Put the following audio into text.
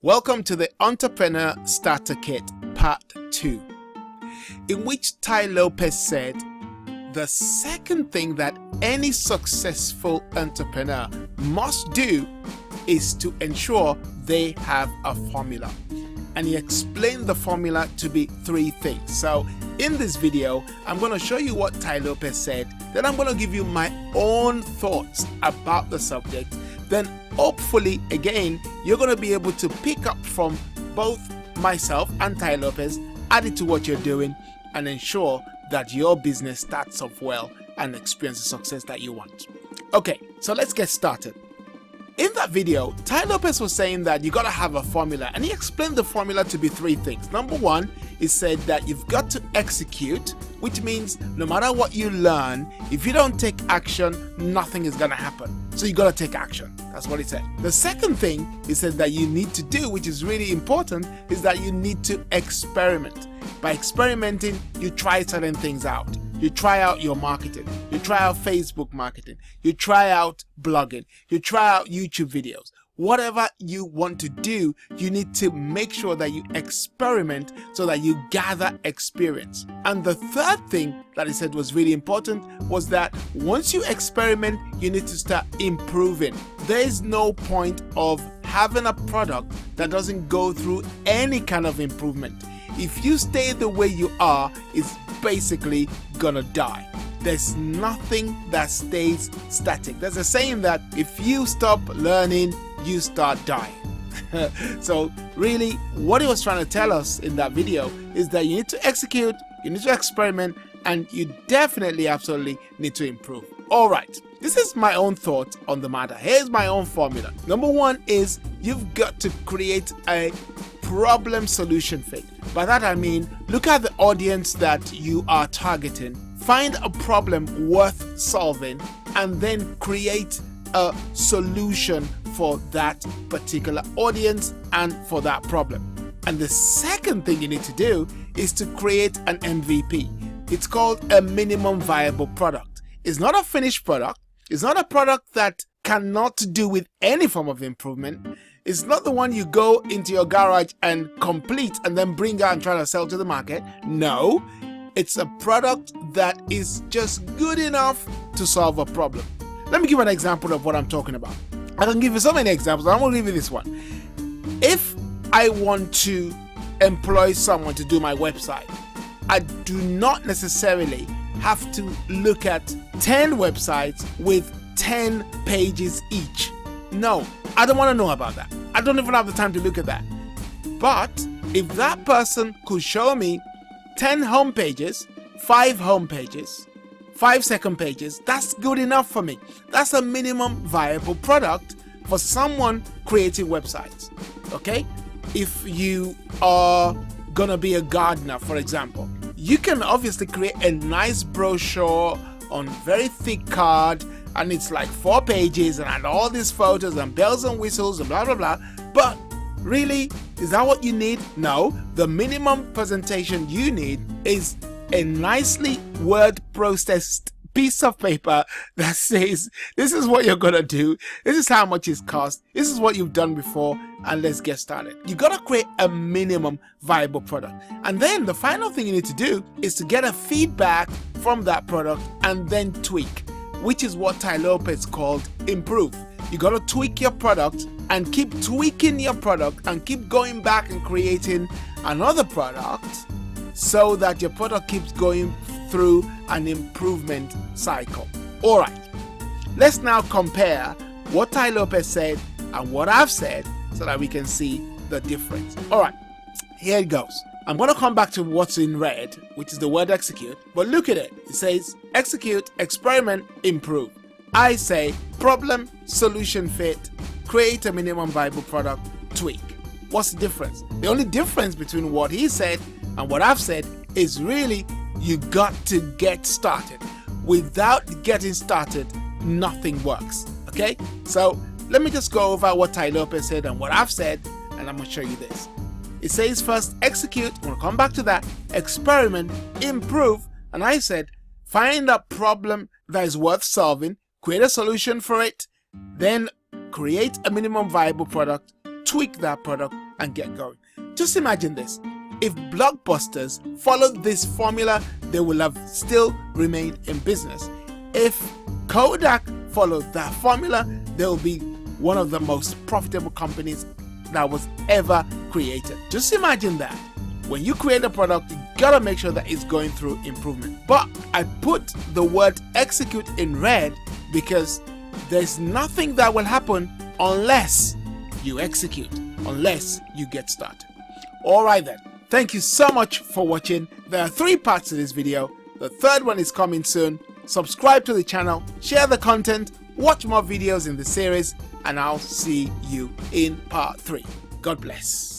Welcome to the Entrepreneur Starter Kit Part 2, in which Ty Lopez said, the second thing that any successful entrepreneur must do is to ensure they have a formula. And he explained the formula to be three things. So in this video, I'm going to show you what Ty Lopez said. Then I'm going to give you my own thoughts about the subject. Then hopefully, again, you're going to be able to pick up from both myself and Ty Lopez, add it to what you're doing, and ensure that your business starts off well and experience the success that you want. Okay, so let's get started. In that video, Ty Lopez was saying that you got to have a formula, and he explained the formula to be three things. Number one, he said that you've got to execute, which means no matter what you learn, if you don't take action, nothing is going to happen. So you got to take action. That's what he said. The second thing he said that you need to do, which is really important, is that you need to experiment. By experimenting, you try certain things out. You try out your marketing. You try out Facebook marketing. You try out blogging. You try out YouTube videos. Whatever you want to do, you need to make sure that you experiment so that you gather experience. And the third thing that he said was really important was that once you experiment, you need to start improving. There is no point of having a product that doesn't go through any kind of improvement. If you stay the way you are, it's basically gonna die. There's nothing that stays static. There's a saying that if you stop learning, you start dying. So really, what he was trying to tell us in that video is that you need to execute, you need to experiment, and you definitely, absolutely need to improve. All right, this is my own thought on the matter. Here's my own formula. Number one is you've got to create a problem solution fit. By that I mean, look at the audience that you are targeting, find a problem worth solving, and then create a solution for that particular audience and for that problem. And the second thing you need to do is to create an MVP. It's called a minimum viable product. It's not a finished product. It's not a product that cannot do with any form of improvement. It's not the one you go into your garage and complete and then bring out and try to sell to the market. No, it's a product that is just good enough to solve a problem. Let me give an example of what I'm talking about. I can give you so many examples. I'm going to give you this one. If I want to employ someone to do my website, I do not necessarily have to look at 10 websites with 10 pages each. No, I don't want to know about that. I don't even have the time to look at that. But if that person could show me 10 home pages, 5 home pages, 5 second pages, that's good enough for me. That's a minimum viable product for someone creating websites. Okay? If you are gonna be a gardener, for example, you can obviously create a nice brochure on very thick card, and it's like 4 pages and all these photos and bells and whistles and blah blah blah. But really, is that what you need? No. The minimum presentation you need is a nicely word processed piece of paper that says, this is what you're gonna do, this is how much it's cost, this is what you've done before, and let's get started. You gotta create a minimum viable product. And then the final thing you need to do is to get a feedback from that product and then tweak, which is what Ty Lopez called improve. You gotta tweak your product and keep tweaking your product and keep going back and creating another product so that your product keeps going through an improvement cycle. All right, let's now compare what Ty Lopez said and what I've said so that we can see the difference. All right, here it goes. I'm going to come back to what's in red, which is the word execute, but look at it. It says execute, experiment, improve. I say problem, solution fit, create a minimum viable product, tweak. What's the difference? The only difference between what he said and what I've said is really you got to get started. Without getting started, nothing works. Okay? So let me just go over what Ty Lopez said and what I've said, and I'm going to show you this. It says first execute, I'm going to come back to that, experiment, improve, and I said find a problem that is worth solving, create a solution for it, then create a minimum viable product, tweak that product, and get going. Just imagine this. If Blockbusters followed this formula, they would have still remained in business. If Kodak followed that formula, they will be one of the most profitable companies that was ever created. Just imagine that. When you create a product, you gotta make sure that it's going through improvement. But I put the word execute in red because there's nothing that will happen unless you execute, unless you get started. Alright then, thank you so much for watching. There are 3 parts to this video. The third one is coming soon. Subscribe to the channel, share the content, watch more videos in the series, and I'll see you in part 3. God bless.